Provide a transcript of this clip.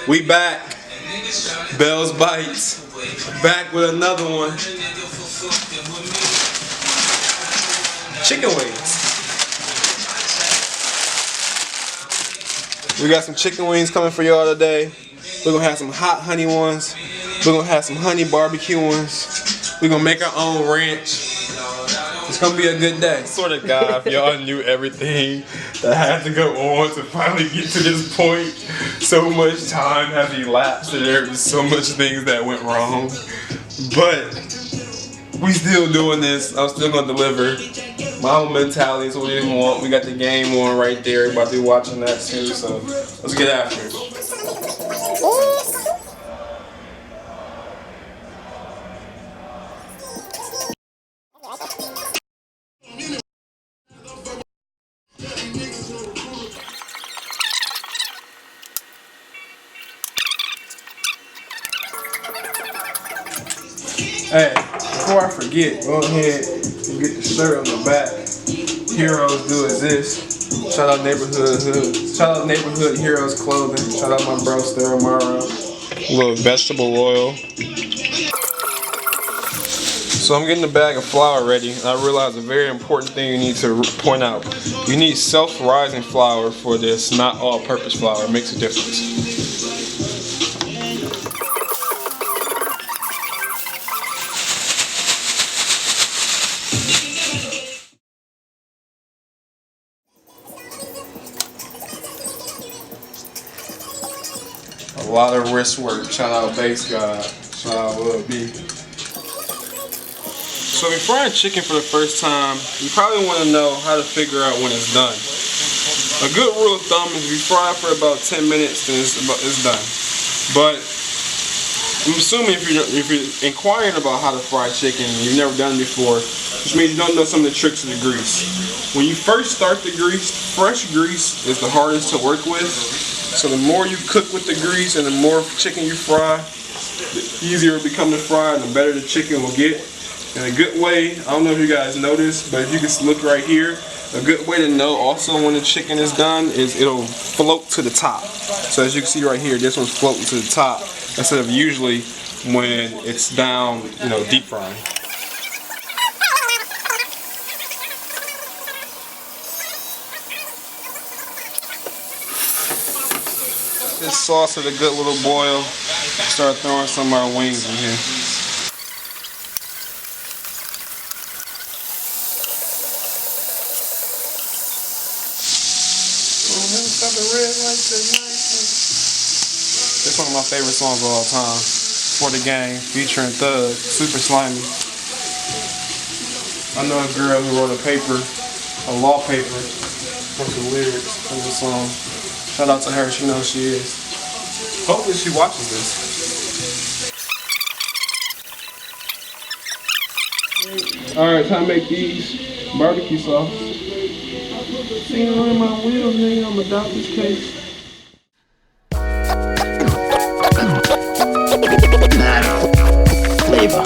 We back. Bels Bites. Back with another one. Chicken wings. We got some chicken wings coming for y'all today. We're gonna have some hot honey ones. We're gonna have some honey barbecue ones. We're gonna make our own ranch. It's gonna be a good day. Sort of guy, if y'all knew everything that had to go on to finally get to this point, so much time has elapsed and there was so much things that went wrong. But we still doing this. I'm still gonna deliver. My own mentality is what we want. We got the game on right there. Everybody be watching that too, so let's get after it. Hey, before I forget, go ahead and get the shirt on the back. Heroes do exist. Shout out Neighborhood Hood. Shout out Neighborhood Heroes Clothing. Shout out my bro Steramaro. A little vegetable oil. So I'm getting the bag of flour ready, and I realized a very important thing you need to point out. You need self-rising flour for this, not all-purpose flour. It makes a difference. A lot of wrist work. Shout out Base God. Shout out Lil B. So if you're frying chicken for the first time, you probably want to know how to figure out when it's done. A good rule of thumb is if you fry it for about 10 minutes, then it's done. But I'm assuming if you're inquiring about how to fry chicken and you've never done it before, which means you don't know some of the tricks of the grease. When you first start the grease, fresh grease is the hardest to work with. So the more you cook with the grease and the more chicken you fry, the easier it becomes to fry and the better the chicken will get. And a good way, I don't know if you guys noticed, but if you can look right here, a good way to know also when the chicken is done is it'll float to the top. So as you can see right here, this one's floating to the top instead of usually when it's down, deep frying. This sauce at a good little boil. Start throwing some of our wings in here. This is one of my favorite songs of all time. For the Gang, featuring Thug, super slimy. I know a girl who wrote a law paper, for some lyrics from the song. Shout out to her, she knows she is. Hopefully she watches this. Alright, time to make these barbecue sauce. See on my wheels, nigga, I'm a doctor's case. Flavor.